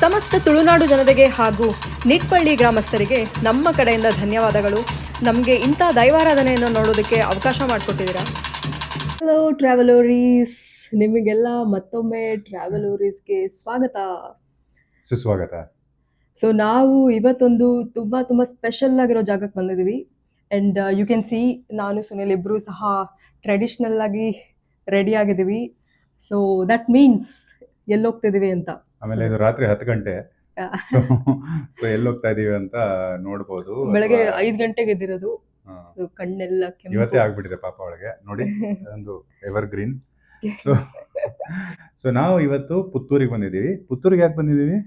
ಸಮಸ್ತ ತುಳುನಾಡು ಜನತೆಗೆ ಹಾಗೂ ನಿಟ್ಪಳ್ಳಿ ಗ್ರಾಮಸ್ಥರಿಗೆ ನಮ್ಮ ಕಡೆಯಿಂದ ಧನ್ಯವಾದಗಳು. ನಮಗೆ ಇಂಥ ದೈವಾರಾಧನೆಯನ್ನು ನೋಡೋದಕ್ಕೆ ಅವಕಾಶ ಮಾಡಿಕೊಟ್ಟಿದ್ದೀರಾ. ಹಲೋ ಟ್ರಾವೆಲೋರೀಸ್, ನಿಮಗೆಲ್ಲ ಮತ್ತೊಮ್ಮೆ ಟ್ರಾವೆಲೋರೀಸ್ಗೆ ಸ್ವಾಗತ, ಸುಸ್ವಾಗತ. ಸೊ ನಾವು ಇವತ್ತೊಂದು ತುಂಬ ಸ್ಪೆಷಲ್ ಆಗಿರೋ ಜಾಗಕ್ಕೆ ಬಂದಿದ್ದೀವಿ. ಆ್ಯಂಡ್ ಯು ಕ್ಯಾನ್ ಸಿ, ನಾನು ಸುನಿಲ್ ಇಬ್ಬರು ಸಹ ಟ್ರೆಡಿಷ್ನಲ್ ಆಗಿ ರೆಡಿ ಆಗಿದ್ದೀವಿ. ಸೊ ದಟ್ ಮೀನ್ಸ್ ಎಲ್ಲೋಗ್ತಿದ್ದೀವಿ ಅಂತ. ಆಮೇಲೆ ಇದು ರಾತ್ರಿ 10 ಗಂಟೆ, ಸೊ ಎಲ್ಲಿ ಹೋಗ್ತಾ ಇದೀವಿ ಅಂತ ನೋಡ್ಬೋದು. ಬೆಳಗ್ಗೆ 5 ಗಂಟೆಗೆ ಎದ್ದಿರೋದು, ಕಣ್ಣೆಲ್ಲ ಇವತ್ತೇ ಆಗ್ಬಿಟ್ಟಿದೆ ಪಾಪ ಅವಳಿಗೆ. ನೋಡಿ, ಅದೊಂದು ಎವರ್ ಗ್ರೀನ್. ಸೊ ನಾವು ಇವತ್ತು ಪುತ್ತೂರಿಗೆ ಬಂದಿದ್ದೀವಿ. ಪುತ್ತೂರಿಗೆ ಯಾಕೆ ಬಂದಿದ್ದೀವಿ?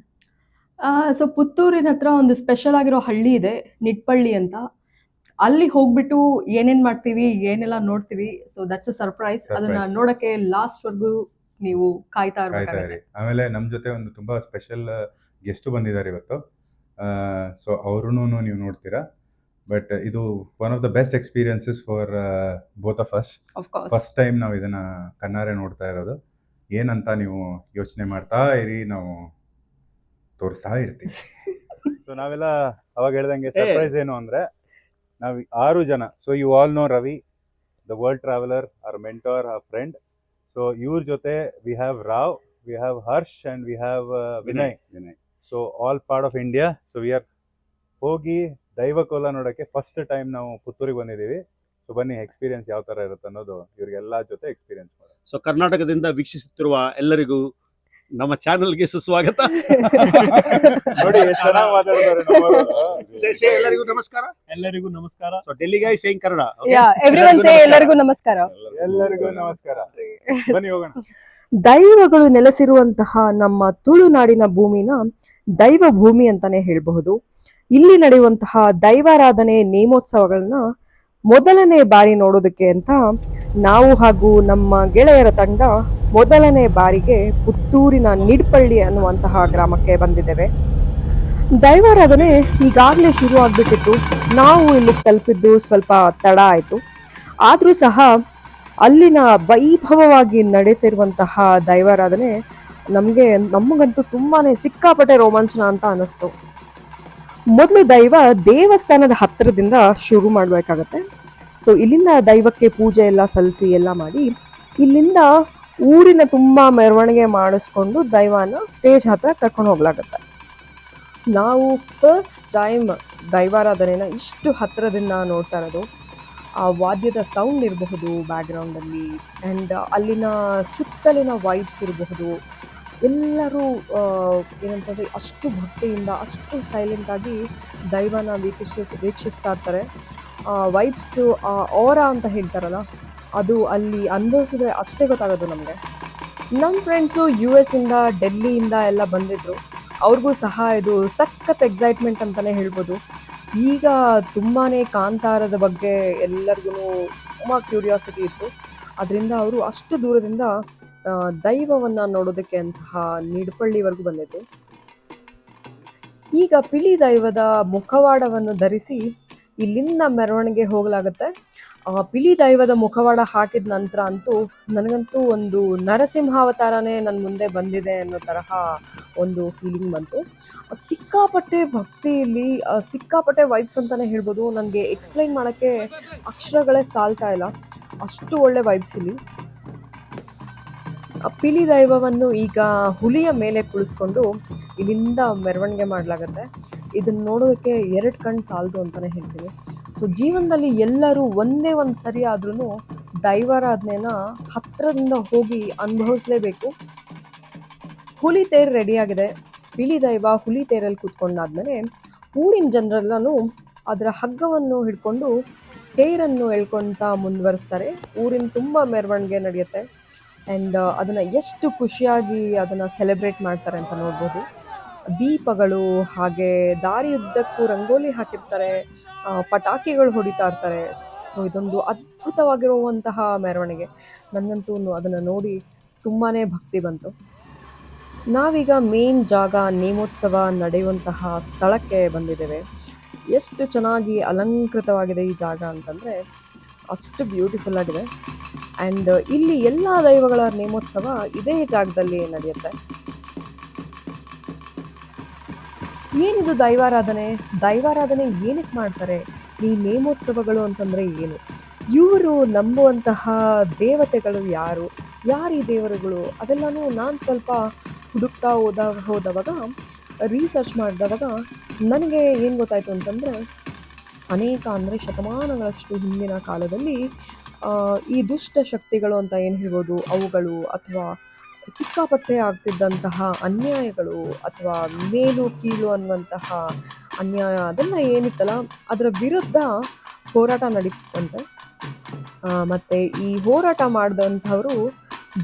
ಸೊ ಪುತ್ತೂರಿನ ಹತ್ರ ಒಂದು ಸ್ಪೆಷಲ್ ಆಗಿರೋ ಹಳ್ಳಿ ಇದೆ, ನಿಟ್ಪಳ್ಳಿ ಅಂತ. ಅಲ್ಲಿ ಹೋಗ್ಬಿಟ್ಟು ಏನೇನ್ ಮಾಡ್ತೀವಿ, ಏನೆಲ್ಲ ನೋಡ್ತೀವಿ, ಸೊ ದಟ್ಸ್ ಅ ಸರ್ಪ್ರೈಸ್. ಅದನ್ನ ನೋಡಕ್ಕೆ ಲಾಸ್ಟ್ ವರ್ಗು ನೀವು ಕಾಯ್ತಾ ಇರ್ಬೇಕಾಗುತ್ತೆ. ಆಮೇಲೆ ನಮ್ ಜೊತೆ ಒಂದು ತುಂಬಾ ಸ್ಪೆಷಲ್ ಗೆಸ್ಟ್ ಬಂದಿದ್ದಾರೆ ಇವತ್ತು. ಸೊ ಅವ್ರನ್ನೂ ನೀವು ನೋಡ್ತೀರಾ. ಬಟ್ ಇದು one of the best experiences for both of us. First time ನಾವು ಇದನ್ನ ಕಣ್ಣಾರೆ ನೋಡ್ತಾ ಇರೋದು. ಏನಂತ ನೀವು ಯೋಚನೆ ಮಾಡ್ತಾ ಇರಿ, ನಾವು ತೋರಿಸ್ತಾ ಇರ್ತೀವಿ. ಸೊ ನಾವೆಲ್ಲ ಅವಾಗ ಹೇಳ್ದಂಗೆ ಸರ್ಪ್ರೈಸ್ ಏನು ಅಂದ್ರೆ, ನಾವು 6 ಜನ. So you all know Ravi, the world traveller, our mentor, our friend. So ಇವ್ರ ಜೊತೆ we have Rao, we have Harsh and we have Vinay. So all part of India. So we are ಹೋಗಿ ದೈವಕೋಲ ನೋಡೋಕ್ಕೆ ಫಸ್ಟ್ ಟೈಮ್ ನಾವು ಪುತ್ತೂರಿಗೆ ಬಂದಿದ್ದೀವಿ. ಸೊ ಬನ್ನಿ, ಎಕ್ಸ್ಪೀರಿಯನ್ಸ್ ಯಾವ ಥರ ಇರುತ್ತೆ ಅನ್ನೋದು ಇವ್ರಿಗೆಲ್ಲ ಜೊತೆ ಎಕ್ಸ್ಪೀರಿಯನ್ಸ್ ಮಾಡೋದು. ಸೊ ಕರ್ನಾಟಕದಿಂದ ವೀಕ್ಷಿಸುತ್ತಿರುವ ಎಲ್ಲರಿಗೂ ನಮ್ಮ ಚಾನೆಲ್ಗೆ ಸುಸ್ವಾಗತ. ನೋಡಿ ಎಷ್ಟು ಚೆನ್ನಾಗಿ ಮಾತಾಡ್ತಾರೆ ನಮ್ಮವರು. ಎಲ್ಲರಿಗೂ ನಮಸ್ಕಾರ. ಎಲ್ಲರಿಗೂ ನಮಸ್ಕಾರ. ಸೊ ಡೆಲ್ಲಿ ಗೈ ಸೇಯಿಂಗ್ ಕನ್ನಡ. ಎವ್ರಿವನ್ ಸೇ ಎಲ್ಲರಿಗೂ ನಮಸ್ಕಾರ. ಎಲ್ಲರಿಗೂ ನಮಸ್ಕಾರ. ಬನ್ನಿ ಹೋಗೋಣ. ದೈವಗಳು ನೆಲೆಸಿರುವಂತಹ ನಮ್ಮ ತುಳುನಾಡಿನ ಭೂಮಿನ ದೈವ ಭೂಮಿ ಅಂತಾನೆ ಹೇಳಬಹುದು. ಇಲ್ಲಿ ನಡೆಯುವಂತಹ ದೈವಾರಾಧನೆ ನೇಮೋತ್ಸವಗಳನ್ನ ಮೊದಲನೇ ಬಾರಿ ನೋಡೋದಕ್ಕೆ ಅಂತ ನಾವು ಹಾಗೂ ನಮ್ಮ ಗೆಳೆಯರ ತಂಡ ಮೊದಲನೇ ಬಾರಿಗೆ ಪುತ್ತೂರಿನ ನಿಡ್ಪಳ್ಳಿ ಅನ್ನುವಂತಹ ಗ್ರಾಮಕ್ಕೆ ಬಂದಿದ್ದೇವೆ. ದೈವಾರಾಧನೆ ಈಗಾಗಲೇ ಶುರು ಆಗ್ಬಿಟ್ಟಿತ್ತು. ನಾವು ಇಲ್ಲಿಗೆ ತಲುಪಿದ್ದು ಸ್ವಲ್ಪ ತಡ ಆಯಿತು. ಆದರೂ ಸಹ ಅಲ್ಲಿನ ವೈಭವವಾಗಿ ನಡೀತಿರುವಂತಹ ದೈವಾರಾಧನೆ ನಮಗಂತೂ ತುಂಬಾನೇ ಸಿಕ್ಕಾಪಟ್ಟೆ ರೋಮಾಂಚನ ಅಂತ ಅನ್ನಿಸ್ತು. ಮೊದಲು ದೈವ ದೇವಸ್ಥಾನದ ಹತ್ತಿರದಿಂದ ಶುರು ಮಾಡಬೇಕಾಗತ್ತೆ. ಸೊ ಇಲ್ಲಿಂದ ದೈವಕ್ಕೆ ಪೂಜೆ ಎಲ್ಲ ಸಲ್ಲಿಸಿ ಎಲ್ಲ ಮಾಡಿ, ಇಲ್ಲಿಂದ ಊರಿನ ತುಂಬಾ ಮೆರವಣಿಗೆ ಮಾಡಿಸ್ಕೊಂಡು ದೈವನ ಸ್ಟೇಜ್ ಹತ್ರ ಕರ್ಕೊಂಡು ಹೋಗ್ಲಾಗತ್ತೆ. ನಾವು ಫಸ್ಟ್ ಟೈಮ್ ದೈವಾರಾಧನೆನ ಇಷ್ಟು ಹತ್ತಿರದಿಂದ ನೋಡ್ತಾ ಇರೋದು. ಆ ವಾದ್ಯದ ಸೌಂಡ್ ಇರಬಹುದು ಬ್ಯಾಕ್ಗ್ರೌಂಡಲ್ಲಿ, ಆ್ಯಂಡ್ ಅಲ್ಲಿನ ಸುತ್ತಲಿನ ವೈಬ್ಸ್ ಇರಬಹುದು. ಎಲ್ಲರೂ ಏನಂತಂದರೆ ಅಷ್ಟು ಭಕ್ತಿಯಿಂದ, ಅಷ್ಟು ಸೈಲೆಂಟಾಗಿ ದೈವನ ವೀಕ್ಷಿಸ್ತಾ ಇರ್ತಾರೆ. ವೈಬ್ಸು, ಓರಾ ಅಂತ ಹೇಳ್ತಾರಲ್ಲ, ಅದು ಅಲ್ಲಿ ಅನುಭವಿಸಿದ್ರೆ ಅಷ್ಟೇ ಗೊತ್ತಾಗೋದು ನಮಗೆ. ನಮ್ಮ ಫ್ರೆಂಡ್ಸು US ಇಂದ, ಡೆಲ್ಲಿಯಿಂದ ಎಲ್ಲ ಬಂದಿದ್ದರು. ಅವ್ರಿಗೂ ಸಹ ಇದು ಸಖತ್ ಎಕ್ಸೈಟ್ಮೆಂಟ್ ಅಂತಲೇ ಹೇಳ್ಬೋದು. ಈಗ ತುಂಬಾ ಕಾಂತಾರದ ಬಗ್ಗೆ ಎಲ್ಲರಿಗೂ ತುಂಬ ಕ್ಯೂರಿಯಾಸಿಟಿ ಇತ್ತು. ಅದರಿಂದ ಅವರು ಅಷ್ಟು ದೂರದಿಂದ ದೈವವನ್ನು ನೋಡೋದಕ್ಕೆ ಅಂತಹ ನಿಡ್ಪಳ್ಳಿವರೆಗೂ ಬಂದಿದ್ರು. ಈಗ ಪಿಲಿ ದೈವದ ಮುಖವಾಡವನ್ನು ಧರಿಸಿ ಇಲ್ಲಿಂದ ಮೆರವಣಿಗೆ ಹೋಗಲಾಗುತ್ತೆ. ಪಿಲಿ ದೈವದ ಮುಖವಾಡ ಹಾಕಿದ ನಂತರ ಅಂತೂ ನನಗಂತೂ ಒಂದು ನರಸಿಂಹಾವತಾರನೇ ನನ್ನ ಮುಂದೆ ಬಂದಿದೆ ಅನ್ನೋ ತರಹ ಒಂದು ಫೀಲಿಂಗ್ ಬಂತು. ಸಿಕ್ಕಾಪಟ್ಟೆ ಭಕ್ತಿ ಇಲ್ಲಿ, ಸಿಕ್ಕಾಪಟ್ಟೆ ವೈಬ್ಸ್ ಅಂತಲೇ ಹೇಳ್ಬೋದು. ನನಗೆ ಎಕ್ಸ್ಪ್ಲೈನ್ ಮಾಡೋಕ್ಕೆ ಅಕ್ಷರಗಳೇ ಸಾಲ್ತಾ ಇಲ್ಲ, ಅಷ್ಟು ಒಳ್ಳೆ ವೈಬ್ಸ್ ಇಲ್ಲಿ. ಪಿಲಿ ದೈವವನ್ನು ಈಗ ಹುಲಿಯ ಮೇಲೆ ಕುಳಿಸ್ಕೊಂಡು ಇಲ್ಲಿಂದ ಮೆರವಣಿಗೆ ಮಾಡಲಾಗತ್ತೆ. ಇದನ್ನು ನೋಡೋದಕ್ಕೆ 2 ಕಣ್ಣು ಸಾಲದು ಅಂತಲೇ ಹೇಳ್ತೀನಿ. ಸೊ ಜೀವನದಲ್ಲಿ ಎಲ್ಲರೂ ಒಂದೇ ಒಂದು ಸರಿ ಆದ್ರೂ ದೈವಾರಾಧನೆನ ಹತ್ತಿರದಿಂದ ಹೋಗಿ ಅನುಭವಿಸ್ಲೇಬೇಕು. ಹುಲಿ ತೇರು ರೆಡಿಯಾಗಿದೆ. ಪಿಲಿ ದೈವ ಹುಲಿ ತೇರಲ್ಲಿ ಕೂತ್ಕೊಂಡಾದ್ಮೇಲೆ ಊರಿನ ಜನರೆಲ್ಲನೂ ಅದರ ಹಗ್ಗವನ್ನು ಹಿಡ್ಕೊಂಡು ತೇರನ್ನು ಎಳ್ಕೊಳ್ತಾ ಮುಂದುವರಿಸ್ತಾರೆ. ಊರಿನ ತುಂಬ ಮೆರವಣಿಗೆ ನಡೆಯುತ್ತೆ. ಆ್ಯಂಡ್ ಅದನ್ನು ಎಷ್ಟು ಖುಷಿಯಾಗಿ ಅದನ್ನು ಸೆಲೆಬ್ರೇಟ್ ಮಾಡ್ತಾರೆ ಅಂತ ನೋಡ್ಬೋದು. ದೀಪಗಳು, ಹಾಗೆ ದಾರಿಯುದ್ದಕ್ಕೂ ರಂಗೋಲಿ ಹಾಕಿರ್ತಾರೆ, ಪಟಾಕಿಗಳು ಹೊಡಿತಾ ಇರ್ತಾರೆ. ಸೊ ಇದೊಂದು ಅದ್ಭುತವಾಗಿರುವಂತಹ ಮೆರವಣಿಗೆ. ನನಗಂತೂ ಅದನ್ನು ನೋಡಿ ತುಂಬಾ ಭಕ್ತಿ ಬಂತು. ನಾವೀಗ ಮೇನ್ ಜಾಗ, ನೇಮೋತ್ಸವ ನಡೆಯುವಂತಹ ಸ್ಥಳಕ್ಕೆ ಬಂದಿದ್ದೇವೆ. ಎಷ್ಟು ಚೆನ್ನಾಗಿ ಅಲಂಕೃತವಾಗಿದೆ ಈ ಜಾಗ ಅಂತಂದರೆ ಅಷ್ಟು ಬ್ಯೂಟಿಫುಲ್ ಆಗಿದೆ. ಆ್ಯಂಡ್ ಇಲ್ಲಿ ಎಲ್ಲ ದೈವಗಳ ನೇಮೋತ್ಸವ ಇದೇ ಜಾಗದಲ್ಲಿ ನಡೆಯುತ್ತೆ. ಏನಿದು ದೈವಾರಾಧನೆ? ದೈವಾರಾಧನೆ ಏನಕ್ಕೆ ಮಾಡ್ತಾರೆ? ಈ ನೇಮೋತ್ಸವಗಳು ಅಂತಂದ್ರೆ ಏನು? ಇವರು ನಂಬುವಂತಹ ದೇವತೆಗಳು ಯಾರು? ಯಾರು ಈ ದೇವರುಗಳು? ಅದೆಲ್ಲನೂ ನಾನು ಸ್ವಲ್ಪ ಹುಡುಕ್ತಾ ಹೋದವಾಗ ರಿಸರ್ಚ್ ಮಾಡಿದವಾಗ ನನಗೆ ಏನು ಗೊತ್ತಾಯಿತು ಅಂತಂದರೆ, ಅನೇಕ ಅಂದರೆ ಶತಮಾನಗಳಷ್ಟು ಹಿಂದಿನ ಕಾಲದಲ್ಲಿ ಈ ದುಷ್ಟ ಶಕ್ತಿಗಳು ಅಂತ ಏನು ಹೇಳ್ಬೋದು, ಅವುಗಳು ಅಥವಾ ಸಿಕ್ಕಾಪಟ್ಟೆ ಆಗ್ತಿದ್ದಂತಹ ಅನ್ಯಾಯಗಳು ಅಥವಾ ಮೇಲು ಕೀಳು ಅನ್ನುವಂತಹ ಅನ್ಯಾಯ ಅದೆಲ್ಲ ಏನಿತ್ತಲ್ಲ ಅದರ ವಿರುದ್ಧ ಹೋರಾಟ ನಡೀತಂತೆ. ಮತ್ತು ಈ ಹೋರಾಟ ಮಾಡಿದಂಥವರು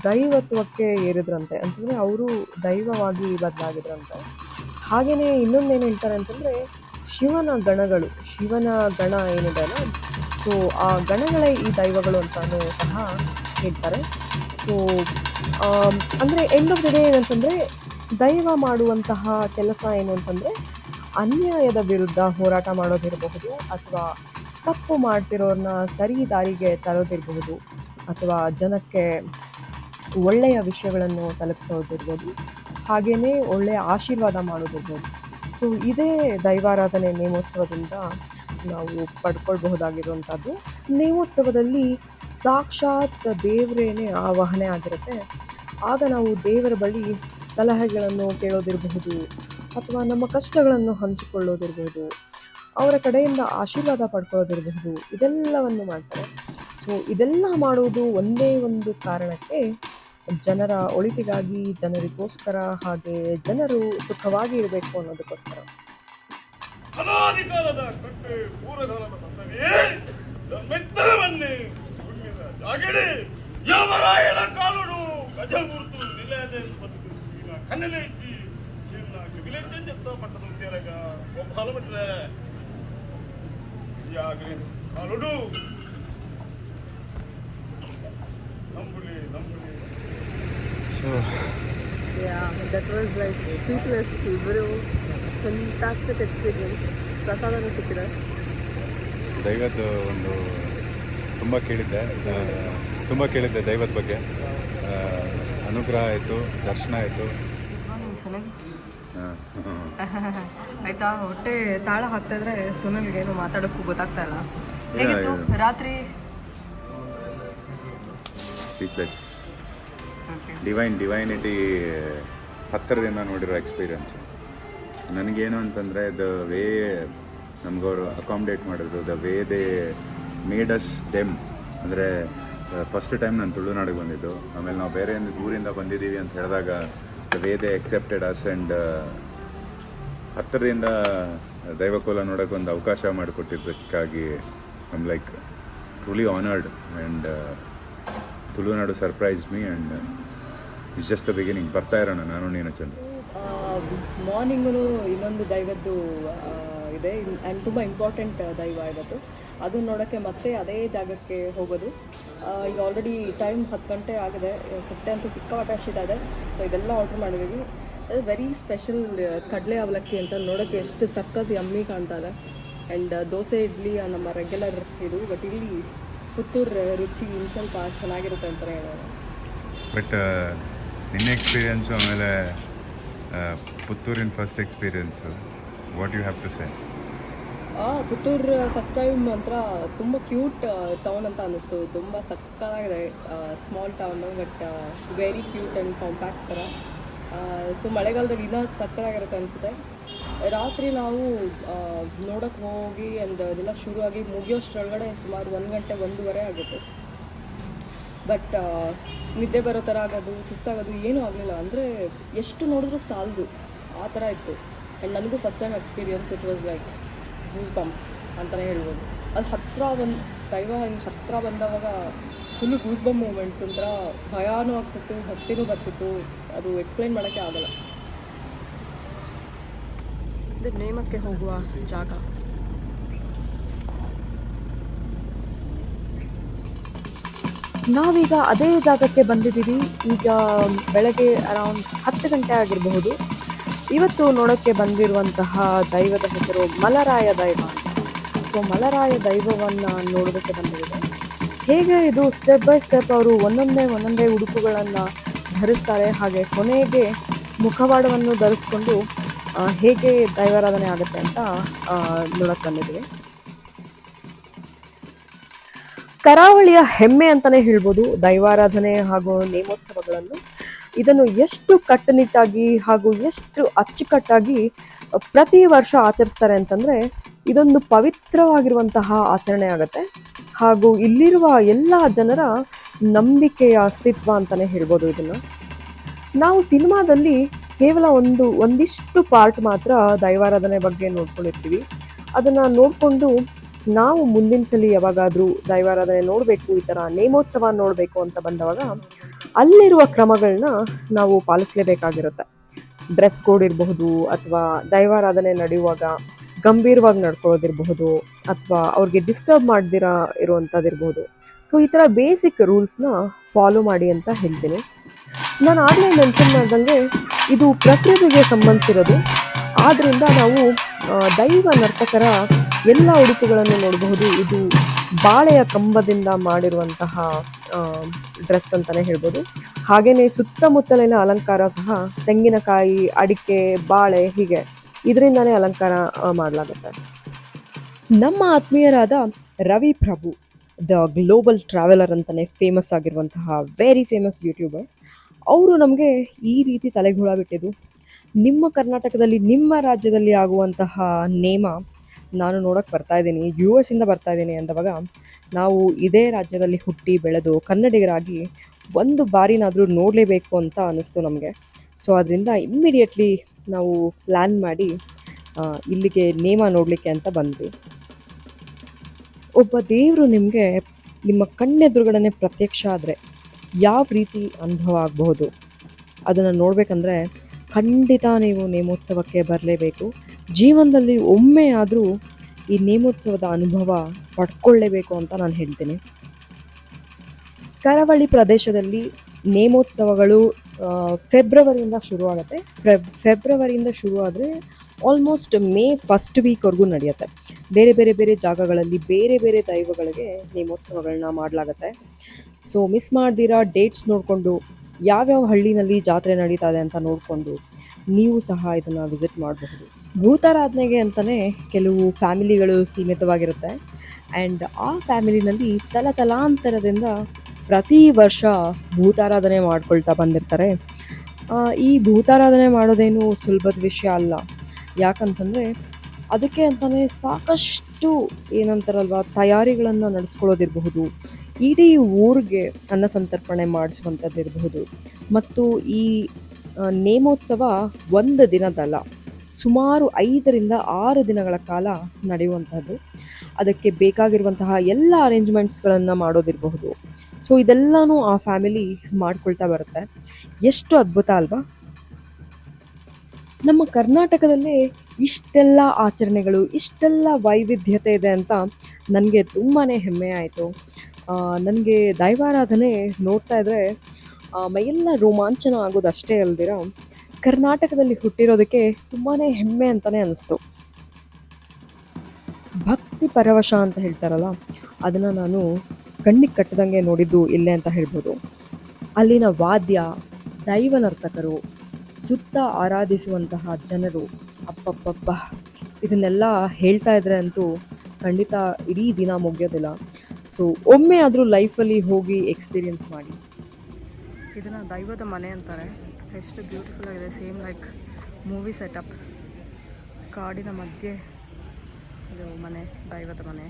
ದೈವತ್ವಕ್ಕೆ ಏರಿದ್ರಂತೆ, ಅಂತಂದರೆ ಅವರು ದೈವವಾಗಿ ಬದಲಾಗಿದ್ರಂತೆ. ಹಾಗೆಯೇ ಇನ್ನೊಂದೇನು ಹೇಳ್ತಾರೆ ಅಂತಂದರೆ, ಶಿವನ ಗಣ ಏನಿದೆ ಅಲ್ಲ, ಸೊ ಆ ಗಣಗಳೇ ಈ ದೈವಗಳು ಅಂತಲೂ ಸಹ ಹೇಳ್ತಾರೆ. ಸೊ ಅಂದರೆ ಎಂಡ್ ಆಫ್ ದ ಡೇ ಏನಂತಂದರೆ, ದೈವ ಮಾಡುವಂತಹ ಕೆಲಸ ಏನು ಅಂತಂದರೆ ಅನ್ಯಾಯದ ವಿರುದ್ಧ ಹೋರಾಟ ಮಾಡೋದಿರಬಹುದು, ಅಥವಾ ತಪ್ಪು ಮಾಡ್ತಿರೋರನ್ನ ಸರಿ ದಾರಿಗೆ ತರೋದಿರಬಹುದು, ಅಥವಾ ಜನಕ್ಕೆ ಒಳ್ಳೆಯ ವಿಷಯಗಳನ್ನು ತಲುಪಿಸೋದಿರ್ಬೋದು, ಹಾಗೆಯೇ ಒಳ್ಳೆಯ ಆಶೀರ್ವಾದ ಮಾಡೋದಿರ್ಬೋದು. ಸೊ ಇದೇ ದೈವಾರಾಧನೆ ನೇಮೋತ್ಸವದಿಂದ ನಾವು ಪಡ್ಕೊಳ್ಬಹುದಾಗಿರುವಂಥದ್ದು. ನೇಮೋತ್ಸವದಲ್ಲಿ ಸಾಕ್ಷಾತ್ ದೇವರೇನೆ ಆವಾಹನೆ ಆಗಿರುತ್ತೆ. ಆಗ ನಾವು ದೇವರ ಬಳಿ ಸಲಹೆಗಳನ್ನು ಕೇಳೋದಿರಬಹುದು, ಅಥವಾ ನಮ್ಮ ಕಷ್ಟಗಳನ್ನು ಹಂಚಿಕೊಳ್ಳೋದಿರಬಹುದು, ಅವರ ಕಡೆಯಿಂದ ಆಶೀರ್ವಾದ ಪಡ್ಕೊಳ್ಳೋದಿರಬಹುದು, ಇದೆಲ್ಲವನ್ನು ಮಾಡ್ತಾರೆ. ಸೊ ಇದೆಲ್ಲ ಮಾಡುವುದು ಒಂದೇ ಒಂದು ಕಾರಣಕ್ಕೆ, ಜನರ ಒಳಿತಿಗಾಗಿ, ಜನರಿಗೋಸ್ಕರ, ಹಾಗೆ ಜನರು ಸುಖವಾಗಿ ಇರಬೇಕು ಅನ್ನೋದಕ್ಕೋಸ್ಕರ. ಅನಾದಿ ಕಾಲದ ಕಟ್ಟೆ ಪೂರ್ವಕಾಲದ ಪದ್ಧತಿಯೇ ಮೆತ್ತರವನ್ನೇ ಪುಣ್ಯದ ಜಾಗಡೆ ಯಾವರಾಯನ ಕಾಲುಡು ಗಜಮೂರ್ತು ನಿಲಯದೆ ಬದುಕು ಕಣ್ಣಲೆ ಇಟ್ಟಿ ಜೀವನ ಕಿವಿಲೆಂಜೆತ್ತ ಪಟ್ಟದ ಉದ್ಯಾರಗ ಒಬ್ಬಾಲ ಬಿಟ್ರೆ ಯಾಗ್ರಿ ಕಾಲುಡು ನಂಬುಳಿ so Yeah, that was like speechless. ಇಬ್ಬರು ಫೆಂಟಾಸ್ಟಿಕ್ ಎಕ್ಸ್ಪೀರಿಯನ್ಸ್. ಪ್ರಸಾದನೂ ಸಿಕ್ಕಿದೆ. ದೈವದ ಒಂದು ತುಂಬ ಕೇಳಿದ್ದೆ ದೈವದ ಬಗ್ಗೆ. ಅನುಗ್ರಹ ಆಯಿತು, ದರ್ಶನ ಆಯಿತು. ಆಯ್ತಾ, ಹೊಟ್ಟೆ ತಾಳ ಹಾಕ್ತಾಯಿದ್ರೆ ಸುನಲ್ಗೆ ಏನು ಮಾತಾಡೋಕ್ಕೂ ಗೊತ್ತಾಗ್ತಾ ಇಲ್ಲ. ಹೇಗಿತ್ತು ರಾತ್ರಿ? ಸ್ಪೀಚ್ಲೆಸ್. ಡಿವೈನಿಟಿ ಹತ್ತಿರದಿಂದ ನೋಡಿರೋ ಎಕ್ಸ್ಪೀರಿಯನ್ಸ್. ನನಗೇನು ಅಂತಂದರೆ, ದ ವೇ ನಮಗವರು ಅಕಾಮಡೇಟ್ ಮಾಡಿದ್ರು, the way they made us them. ಅಂದರೆ ಫಸ್ಟ್ ಟೈಮ್ ನಾನು ತುಳುನಾಡಿಗೆ ಬಂದಿದ್ದು, ಆಮೇಲೆ ನಾವು ಬೇರೆ ಊರಿಂದ ಬಂದಿದ್ದೀವಿ ಅಂತ ಹೇಳಿದಾಗ the way they accepted us, and ಹತ್ತಿರದಿಂದ ದೈವಕೋಲ ನೋಡೋಕ್ಕೆ ಒಂದು ಅವಕಾಶ ಮಾಡಿಕೊಟ್ಟಿದ್ದಕ್ಕಾಗಿ I am like truly honoured. And Tulunadu surprise me, and it's just the beginning. ಬರ್ತಾ ಇರೋಣ ನಾನು ನೀನು ಚಂದ್ರ. ಮಾರ್ನಿಂಗೂ ಇನ್ನೊಂದು ದೈವದ್ದು ಇದೆ, ಆ್ಯಂಡ್ ತುಂಬ ಇಂಪಾರ್ಟೆಂಟ್ ದೈವ ಇವತ್ತು. ಅದು ನೋಡೋಕ್ಕೆ ಮತ್ತೆ ಅದೇ ಜಾಗಕ್ಕೆ ಹೋಗೋದು. ಈಗ ಆಲ್ರೆಡಿ ಟೈಮ್ 10 ಗಂಟೆ ಆಗಿದೆ. ಹೊಟ್ಟೆ ಅಂತೂ ಸಿಕ್ಕಾಪಟ್ಟೆ ಹಸಿತಾ ಇದೆ. ಸೊ ಇದೆಲ್ಲ ಆರ್ಡ್ರ್ ಮಾಡಿದ್ದೀವಿ. ಅದು ವೆರಿ ಸ್ಪೆಷಲ್ ಕಡಲೆ ಅವಲಕ್ಕಿ ಅಂತ, ನೋಡೋಕ್ಕೆ ಎಷ್ಟು ಸಕ್ಕತ್ ಯಮ್ಮಿ ಕಾಣ್ತಾ ಇದೆ. ಆ್ಯಂಡ್ ದೋಸೆ ಇಡ್ಲಿ ನಮ್ಮ ರೆಗ್ಯುಲರ್ ಇದು, ಬಟ್ ಇಲ್ಲಿ ಪುತ್ತೂರು ರುಚಿ ಇನ್ನು ಸ್ವಲ್ಪ ಚೆನ್ನಾಗಿರುತ್ತೆ ಅಂತಲೇ ಹೇಳೋಣ. ಬಟ್ ನಿನ್ನ ಎಕ್ಸ್ಪೀರಿಯನ್ಸು, ಆಮೇಲೆ ಪುತ್ತೂರಿನ first experience, what you have to say? Puttur first time ಒಂಥರ ತುಂಬ ಕ್ಯೂಟ್ ಟೌನ್ ಅಂತ ಅನ್ನಿಸ್ತು. ತುಂಬ ಸಕ್ಕತ್ತಾಗಿದೆ. Small town, but very cute and compact ಥರ. ಸೊ ಮಳೆಗಾಲದಲ್ಲಿ ಇನ್ನೂ ಸಕ್ಕತ್ತಾಗಿರುತ್ತೆ ಅನಿಸುತ್ತೆ. ರಾತ್ರಿ ನಾವು ನೋಡೋಕ್ಕೆ ಹೋಗಿ ಅದೆಲ್ಲ ಶುರುವಾಗಿ ಮುಗಿಯೋಷ್ಟರೊಳಗಡೆ ಸುಮಾರು 1 ಗಂಟೆ 1:30 ಆಗಿತ್ತು. ಬಟ್ ನಿದ್ದೆ ಬರೋ ಥರ ಆಗೋದು, ಸುಸ್ತಾಗೋದು ಏನೂ ಆಗಲಿಲ್ಲ. ಅಂದರೆ ಎಷ್ಟು ನೋಡಿದ್ರೂ ಸಾಲದು ಆ ಥರ ಇತ್ತು. ಆ್ಯಂಡ್ ನನಗೂ first time experience. It was like goose bumps ಅಂತಲೇ ಹೇಳ್ಬೋದು. ಅದು ದೈವ ಹಿಂಗೆ ಹತ್ತಿರ ಬಂದವಾಗ ಫುಲ್ಲು ಗೂಸ್ ಬಂಪ್ ಮೂಮೆಂಟ್ಸ್. ಒಂಥರ ಭಯನೂ ಆಗ್ತಿತ್ತು, ಭಕ್ತಿನೂ ಬರ್ತಿತ್ತು. ಅದು ಎಕ್ಸ್ಪ್ಲೈನ್ ಮಾಡೋಕ್ಕೆ ಆಗಲ್ಲ. ಇದು ನೇಮಕ್ಕೆ ಹೋಗುವ ಜಾಗ. ನಾವೀಗ ಅದೇ ಜಾಗಕ್ಕೆ ಬಂದಿದ್ದೀವಿ. ಈಗ ಬೆಳಗ್ಗೆ ಅರೌಂಡ್ 10 ಗಂಟೆ ಆಗಿರಬಹುದು. ಇವತ್ತು ನೋಡೋಕ್ಕೆ ಬಂದಿರುವಂತಹ ದೈವದ ಹೆಸರು ಮಲರಾಯ ದೈವ ಅಂತ. ಸೊ ಮಲರಾಯ ದೈವವನ್ನು ನೋಡೋದಕ್ಕೆ ಬಂದಿದೆ. ಹೇಗೆ ಇದು ಸ್ಟೆಪ್ ಬೈ ಸ್ಟೆಪ್ ಅವರು ಒಂದೊಂದೇ ಉಡುಪುಗಳನ್ನು ಧರಿಸ್ತಾರೆ. ಹಾಗೆ ಕೊನೆಗೆ ಮುಖವಾಡವನ್ನು ಧರಿಸ್ಕೊಂಡು ಹೇಗೆ ದೈವಾರಾಧನೆ ಆಗುತ್ತೆ ಅಂತ ನೋಡಕ್ಕೆ ಬಂದಿದ್ದೀವಿ. ಕರಾವಳಿಯ ಹೆಮ್ಮೆ ಅಂತಲೇ ಹೇಳ್ಬೋದು ದೈವಾರಾಧನೆ ಹಾಗೂ ನೇಮೋತ್ಸವಗಳನ್ನು. ಇದನ್ನು ಎಷ್ಟು ಕಟ್ಟುನಿಟ್ಟಾಗಿ ಹಾಗೂ ಎಷ್ಟು ಅಚ್ಚುಕಟ್ಟಾಗಿ ಪ್ರತಿ ವರ್ಷ ಆಚರಿಸ್ತಾರೆ ಅಂತಂದರೆ ಇದೊಂದು ಪವಿತ್ರವಾಗಿರುವಂತಹ ಆಚರಣೆ ಆಗುತ್ತೆ. ಹಾಗೂ ಇಲ್ಲಿರುವ ಎಲ್ಲ ಜನರ ನಂಬಿಕೆಯ ಅಸ್ತಿತ್ವ ಅಂತಲೇ ಹೇಳ್ಬೋದು ಇದನ್ನು. ನಾವು ಸಿನಿಮಾದಲ್ಲಿ ಕೇವಲ ಒಂದಿಷ್ಟು ಪಾರ್ಟ್ ಮಾತ್ರ ದೈವಾರಾಧನೆ ಬಗ್ಗೆ ನೋಡ್ಕೊಂಡಿರ್ತೀವಿ. ಅದನ್ನು ನೋಡಿಕೊಂಡು ನಾವು ಮುಂದಿನ ಸಲ ಯಾವಾಗಾದರೂ ದೈವಾರಾಧನೆ ನೋಡಬೇಕು, ಈ ಥರ ನೇಮೋತ್ಸವ ನೋಡಬೇಕು ಅಂತ ಬಂದವಾಗ ಅಲ್ಲಿರುವ ಕ್ರಮಗಳನ್ನ ನಾವು ಪಾಲಿಸಲೇಬೇಕಾಗಿರುತ್ತೆ. ಡ್ರೆಸ್ ಕೋಡ್ ಇರಬಹುದು, ಅಥವಾ ದೈವಾರಾಧನೆ ನಡೆಯುವಾಗ ಗಂಭೀರವಾಗಿ ನಡ್ಕೊಳ್ಳೋದಿರಬಹುದು, ಅಥವಾ ಅವ್ರಿಗೆ ಡಿಸ್ಟರ್ಬ್ ಮಾಡ್ದಿರಾ ಇರುವಂಥದ್ದಿರ್ಬೋದು. ಸೊ ಈ ಥರ ಬೇಸಿಕ್ ರೂಲ್ಸ್ನ ಫಾಲೋ ಮಾಡಿ ಅಂತ ಹೇಳ್ತೀನಿ. ನಾನು ಆಗಲೇ ಮೆನ್ಷನ್ ಮಾಡ್ದಂಗೆ ಇದು ಪ್ರಕೃತಿಗೆ ಸಂಬಂಧಿಸಿರೋದು. ಆದ್ದರಿಂದ ನಾವು ದೈವ ನರ್ತಕರ ಎಲ್ಲ ಉಡುಪುಗಳನ್ನು ನೋಡಬಹುದು. ಇದು ಬಾಳೆಯ ಕಂಬದಿಂದ ಮಾಡಿರುವಂತಹ ಡ್ರೆಸ್ ಅಂತಲೇ ಹೇಳ್ಬೋದು. ಹಾಗೆಯೇ ಸುತ್ತಮುತ್ತಲಿನ ಅಲಂಕಾರ ಸಹ ತೆಂಗಿನಕಾಯಿ, ಅಡಿಕೆ, ಬಾಳೆ ಹೀಗೆ ಇದರಿಂದನೇ ಅಲಂಕಾರ ಮಾಡಲಾಗುತ್ತೆ. ನಮ್ಮ ಆತ್ಮೀಯರಾದ ರವಿ ಪ್ರಭು, ದ ಗ್ಲೋಬಲ್ ಟ್ರಾವೆಲರ್ ಅಂತಲೇ ಫೇಮಸ್ ಆಗಿರುವಂತಹ ವೆರಿ ಫೇಮಸ್ ಯೂಟ್ಯೂಬರ್, ಅವರು ನಮಗೆ ಈ ರೀತಿ ತಲೆಗೆ ಬಿಟ್ಟಿದ್ದು, ನಿಮ್ಮ ಕರ್ನಾಟಕದಲ್ಲಿ ನಿಮ್ಮ ರಾಜ್ಯದಲ್ಲಿ ಆಗುವಂತಹ ನೇಮ ನಾನು ನೋಡೋಕ್ಕೆ ಬರ್ತಾಯಿದ್ದೀನಿ, US ಇಂದ ಬರ್ತಾಯಿದ್ದೀನಿ ಅಂದವಾಗ ನಾವು ಇದೇ ರಾಜ್ಯದಲ್ಲಿ ಹುಟ್ಟಿ ಬೆಳೆದು ಕನ್ನಡಿಗರಾಗಿ ಒಂದು ಬಾರಿನಾದರೂ ನೋಡಲೇಬೇಕು ಅಂತ ಅನ್ನಿಸ್ತು ನಮಗೆ. ಸೊ ಅದರಿಂದ ಇಮ್ಮಿಡಿಯೇಟ್ಲಿ ನಾವು ಪ್ಲ್ಯಾನ್ ಮಾಡಿ ಇಲ್ಲಿಗೆ ನೇಮ ನೋಡಲಿಕ್ಕೆ ಅಂತ ಬಂದ್ವಿ. ಒಬ್ಬ ದೇವರು ನಿಮಗೆ ನಿಮ್ಮ ಕಣ್ಣೆದುರುಗಡೆ ಪ್ರತ್ಯಕ್ಷ ಆದರೆ ಯಾವ ರೀತಿ ಅನುಭವ ಆಗಬಹುದು ಅದನ್ನು ನೋಡಬೇಕಂದ್ರೆ ಖಂಡಿತ ನೀವು ನೇಮೋತ್ಸವಕ್ಕೆ ಬರಲೇಬೇಕು. ಜೀವನದಲ್ಲಿ ಒಮ್ಮೆ ಆದರೂ ಈ ನೇಮೋತ್ಸವದ ಅನುಭವ ಪಡ್ಕೊಳ್ಳೇಬೇಕು ಅಂತ ನಾನು ಹೇಳ್ತೀನಿ. ಕರಾವಳಿ ಪ್ರದೇಶದಲ್ಲಿ ನೇಮೋತ್ಸವಗಳು ಫೆಬ್ರವರಿಯಿಂದ ಶುರುವಾಗುತ್ತೆ. ಫೆಬ್ರವರಿಯಿಂದ ಶುರು ಆದರೆ ಆಲ್ಮೋಸ್ಟ್ ಮೇ ಫಸ್ಟ್ ವೀಕ್ವರೆಗೂ ನಡೆಯುತ್ತೆ. ಬೇರೆ ಬೇರೆ ಬೇರೆ ಜಾಗಗಳಲ್ಲಿ ಬೇರೆ ಬೇರೆ ದೈವಗಳಿಗೆ ನೇಮೋತ್ಸವಗಳನ್ನ ಮಾಡಲಾಗತ್ತೆ. ಸೊ ಮಿಸ್ ಮಾಡ್ದಿರಾ ಡೇಟ್ಸ್ ನೋಡಿಕೊಂಡು ಯಾವ್ಯಾವ ಹಳ್ಳಿನಲ್ಲಿ ಜಾತ್ರೆ ನಡೀತಾ ಇದೆ ಅಂತ ನೋಡಿಕೊಂಡು ನೀವು ಸಹ ಇದನ್ನು ವಿಸಿಟ್ ಮಾಡಬಹುದು. ಭೂತಾರಾಧನೆಗೆ ಅಂತಲೇ ಕೆಲವು ಫ್ಯಾಮಿಲಿಗಳು ಸೀಮಿತವಾಗಿರುತ್ತೆ. ಆ್ಯಂಡ್ ಆ ಫ್ಯಾಮಿಲಿನಲ್ಲಿ ತಲಾಂತರದಿಂದ ಪ್ರತಿ ವರ್ಷ ಭೂತಾರಾಧನೆ ಮಾಡ್ಕೊಳ್ತಾ ಬಂದಿರ್ತಾರೆ. ಈ ಭೂತಾರಾಧನೆ ಮಾಡೋದೇನು ಸುಲಭದ ವಿಷಯ ಅಲ್ಲ. ಯಾಕಂತಂದರೆ ಅದಕ್ಕೆ ಅಂತಲೇ ಸಾಕಷ್ಟು ಏನಂತಾರಲ್ವ ತಯಾರಿಗಳನ್ನು ನಡೆಸ್ಕೊಳ್ಳೋದಿರಬಹುದು, ಇಡೀ ಊರಿಗೆ ಅನ್ನ ಸಂತರ್ಪಣೆ ಮಾಡಿಸುವಂಥದ್ದಿರಬಹುದು. ಮತ್ತು ಈ ನೇಮೋತ್ಸವ ಒಂದು ದಿನದಲ್ಲ, ಸುಮಾರು 5ರಿಂದ 6 ದಿನಗಳ ಕಾಲ ನಡೆಯುವಂಥದ್ದು. ಅದಕ್ಕೆ ಬೇಕಾಗಿರುವಂತಹ ಎಲ್ಲ ಅರೇಂಜ್ಮೆಂಟ್ಸ್ಗಳನ್ನು ಮಾಡೋದಿರಬಹುದು. ಸೊ ಇದೆಲ್ಲನೂ ಆ ಫ್ಯಾಮಿಲಿ ಮಾಡ್ಕೊಳ್ತಾ ಬರುತ್ತೆ. ಎಷ್ಟು ಅದ್ಭುತ ಅಲ್ವಾ? ನಮ್ಮ ಕರ್ನಾಟಕದಲ್ಲೇ ಇಷ್ಟೆಲ್ಲ ಆಚರಣೆಗಳು, ಇಷ್ಟೆಲ್ಲ ವೈವಿಧ್ಯತೆ ಇದೆ ಅಂತ ನನಗೆ ತುಂಬಾ ಹೆಮ್ಮೆ ಆಯಿತು. ನನಗೆ ದೈವಾರಾಧನೆ ನೋಡ್ತಾ ಇದ್ದರೆ ಮೈಯೆಲ್ಲ ರೋಮಾಂಚನ ಆಗೋದು ಅಷ್ಟೇ ಅಲ್ದಿರ ಕರ್ನಾಟಕದಲ್ಲಿ ಹುಟ್ಟಿರೋದಕ್ಕೆ ತುಂಬಾ ಹೆಮ್ಮೆ ಅಂತಲೇ ಅನ್ನಿಸ್ತು. ಭಕ್ತಿ ಪರವಶ ಅಂತ ಹೇಳ್ತಾರಲ್ಲ, ಅದನ್ನು ನಾನು ಕಣ್ಣಿಗೆ ಕಟ್ಟದಂಗೆ ನೋಡಿದ್ದು ಇಲ್ಲೇ ಅಂತ ಹೇಳ್ಬೋದು. ಅಲ್ಲಿನ ವಾದ್ಯ, ದೈವ ನರ್ತಕರು, ಸುತ್ತ ಆರಾಧಿಸುವಂತಹ ಜನರು, ಅಪ್ಪಪ್ಪಪ್ಪ ಇದನ್ನೆಲ್ಲ ಹೇಳ್ತಾ ಇದ್ರೆ ಅಂತೂ ಖಂಡಿತ ಇಡೀ ದಿನ ಮುಗಿಯೋದಿಲ್ಲ. ಸೊ ಒಮ್ಮೆ ಆದರೂ ಲೈಫಲ್ಲಿ ಹೋಗಿ ಎಕ್ಸ್ಪೀರಿಯನ್ಸ್ ಮಾಡಿ. ಇದನ್ನು ದೈವದ ಮನೆ ಅಂತಾರೆ. ಎಷ್ಟು ಬ್ಯೂಟಿಫುಲ್ ಆಗಿದೆ, ಸೇಮ್ ಲೈಕ್ ಮೂವಿ ಸೆಟಪ್. ಕಾಡಿನ ಮಧ್ಯೆ ಇದು ಮನೆ, ದೈವದ ಮನೆ.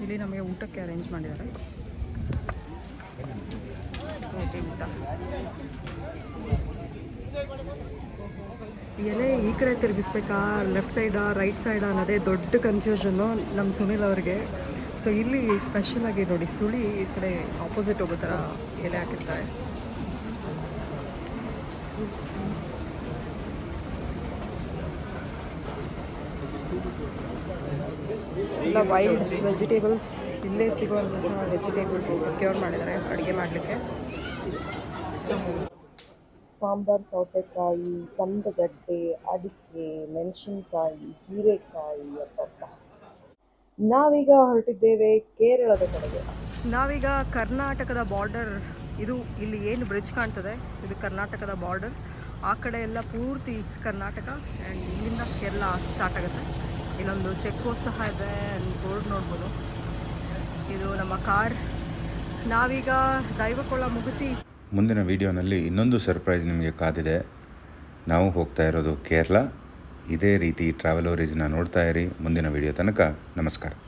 ಇಲ್ಲಿ ನಮಗೆ ಊಟಕ್ಕೆ ಅರೇಂಜ್ ಮಾಡಿದ್ದಾರೆ. ಊಟ ಎಲೆ ಈ ಕಡೆ ತಿರುಗಿಸ್ಬೇಕಾ, ಲೆಫ್ಟ್ ಸೈಡಾ ರೈಟ್ ಸೈಡಾ ಅನ್ನೋದೇ ದೊಡ್ಡ ಕನ್ಫ್ಯೂಷನ್ನು ನಮ್ಮ ಸುನಿಲ್ ಅವ್ರಿಗೆ. ಸೊ ಇಲ್ಲಿ ಸ್ಪೆಷಲಾಗಿ ನೋಡಿ, ಸುಳಿ ಈ ಕಡೆ ಆಪೋಸಿಟ್ ಹೋಗೋ ಥರ ಎಲೆ ಹಾಕಿರ್ತಾರೆ. ಎಲ್ಲ ವೈಲ್ಡ್ ವೆಜಿಟೇಬಲ್ಸ್, ಇಲ್ಲೇ ಸಿಗುವಂತಹ ವೆಜಿಟೇಬಲ್ಸ್ ಪ್ರೊಕ್ಯೂರ್ ಮಾಡಿದ್ದಾರೆ ಅಡುಗೆ ಮಾಡಲಿಕ್ಕೆ. ಸಾಂಬಾರು, ಸೌತೆಕಾಯಿ, ಕಂದಗಡ್ಡೆ, ಅಡಿಕೆ, ಮೆಣಸಿನ್ಕಾಯಿ, ಹೀರೆಕಾಯಿ. ಅಪ್ಪ, ನಾವೀಗ ಹೊರಟಿದ್ದೇವೆ ಕೇರಳದ ಕಡೆಗೆ. ನಾವೀಗ ಕರ್ನಾಟಕದ ಬಾರ್ಡರ್, ಇದು ಇಲ್ಲಿ ಏನು ಬ್ರಿಡ್ಜ್ ಕಾಣ್ತದೆ ಇದು ಕರ್ನಾಟಕದ ಬಾರ್ಡರ್. ಆ ಕಡೆ ಎಲ್ಲ ಪೂರ್ತಿ ಕರ್ನಾಟಕ ಆ್ಯಂಡ್ ಇಲ್ಲಿಂದ ಕೇರಳ ಸ್ಟಾರ್ಟ್ ಆಗುತ್ತೆ. ಇಲ್ಲೊಂದು ಚೆಕ್ ಪೋಸ್ಟ್ ಸಹ ಇದೆ, ಅಲ್ಲಿ ಬೋರ್ಡ್ ನೋಡ್ಬೋದು. ಇದು ನಮ್ಮ ಕಾರ್. ನಾವೀಗ ದೈವಕೊಳ್ಳ ಮುಗಿಸಿ ಮುಂದಿನ ವಿಡಿಯೋನಲ್ಲಿ ಇನ್ನೊಂದು ಸರ್ಪ್ರೈಸ್ ನಿಮಗೆ ಕಾದಿದೆ. ನಾವು ಹೋಗ್ತಾ ಇರೋದು ಕೇರಳ. ಇದೇ ರೀತಿ ಟ್ರಾವೆಲ್ ಓರೀಸ್ನ ನೋಡ್ತಾ ಇರಿ. ಮುಂದಿನ ವಿಡಿಯೋ ತನಕ ನಮಸ್ಕಾರ.